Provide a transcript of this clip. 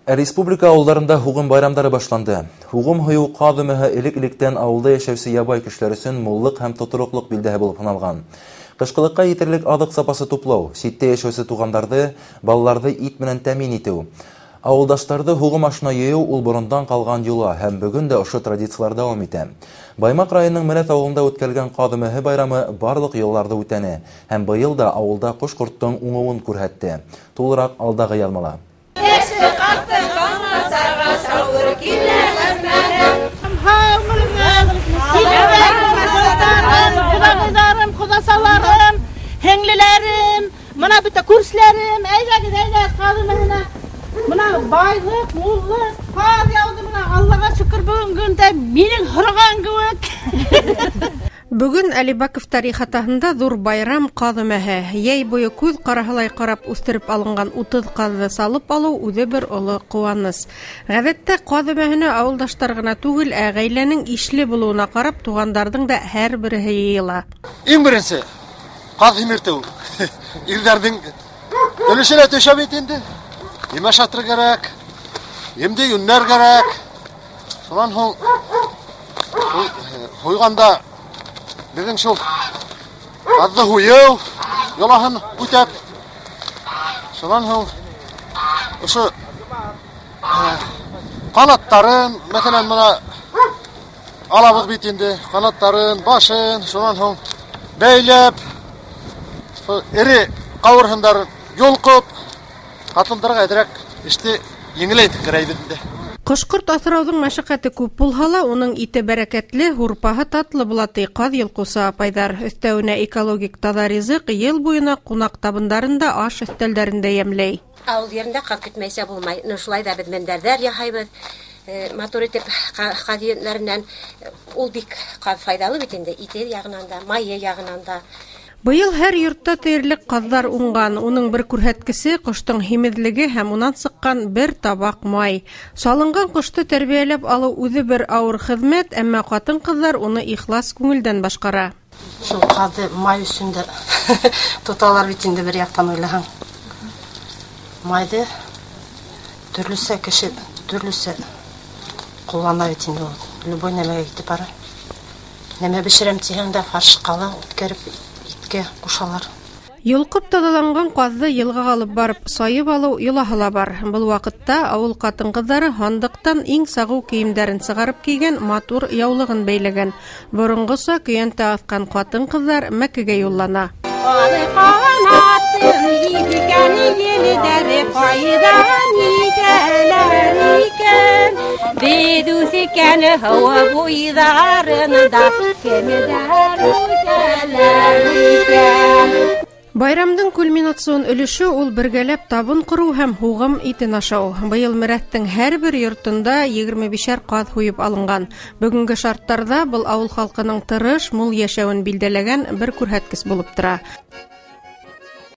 Республика ауылдарында һугым байрамдары башланды. Һугым һыю кадымыһы элек-электән авылда яшәүче ябай кешеләр өчен муллык һәм тотыруклык билдәһе булып саналган. Кышкылыкка итерлек адык запасы туплау, ситтә яшәүче тугандарды, балаларды ит белән тәмин итү. Авылдаштарды һугым ашына йыю ул борындан калган юла һәм бүген дә ошо традициялар дәвам итә. Баймак районының Мәрәт авылында үткәрелгән кадымыһы байрамы барлык елларда үтәне һәм быел да авылда кош-корттың уңуын күрһәтте. Тулырак алдагы язмала. Кудасаларым, хеңлеләрем, мына бите күршләрем, әйдәгез кадымыһына. Мына байлык, муллык, кар яуды мына Аллага шөкер бүген көндә минең хырган кебек. Бүген Әлибаков тарихатаһында зур байрам кадымыһы. Яй буе күз караһылай карап үстереп алынган 30 казды салып алу үзе бер олы куаныс. Гадәттә кадымыһына авылдаштар гына түгел, ә гаиләнең ишле булуына карап тугандардың да һәр бере йыела. Иң беренче каз химертү. Ирдәрнең өлешенә төшәп бит инде. Нимә шатыр кирәк? Емдә юннар кирәк. Шуннан һуң һуйганда Бugün şol azdı huyuv, yolahın ütep. Şundan hu, şu kanatların, mesela buna alabız bitindi, kanatların, başın, şundan hu beylep, eri kavurhınların yolkup, katıldırak ederek işte yengileydi kıraybidinde. Кош-корт асраудың мәшәкате күп булһа ла, уның ите бәрәкәтле, һурпаһы татлы була ди каз йылкусы апайдар. Өстәвенә экологик таза ризык ел буена кунак табындарында, аш өстәлләрендә ямлый. Авыл yerinde каз көтмәйсә булмай. Шулай да без мендәрдәр яһайбыз. Мотор итеп кадиеннәреннән ул бик файдалы бит инде. Ите ягынан да, майы ягынан да. Быел һәр йортта тиерлек казлар уңган. Уның бер күрһәткесе коштың химедлеге һәм унан сыккан бер табак май. Салынган кошты тәрбияләп алу үзе бер авыр хезмәт, әмма хатын-кызлар уны ихлас күңелдән башкара. Шул казы май өчендә тоталар бит инде бер яктан уйлаган. Майды төрлесе кеше төрлесе куллана бит инде. Любой нәмәгә китеп бара. Нәмә бишерәм тигәндә фарш кала үткәреп кушалар. Йолкып тазаланган казды елга алып барып сайып алу йолаһы ла бар. Бул вакытта авыл катын-кызлары хандыктан иң сагу киемдәрен сыгарып кигән матур яулыгын бәйләгән. Борынгыса көянтә аткан катын-кызлар Мәккәгә юллана. Байрамдың кульминацион өлеше ул бергәләп табын кыру һәм һугым итен ашау. Быел Мәрәттең һәр бер йортында 25 каз хуеп алынган. Бүгенге шарттарда бул авыл халкының тырыш, мул яшәвен билдәләгән бер күрһәткес булып тора.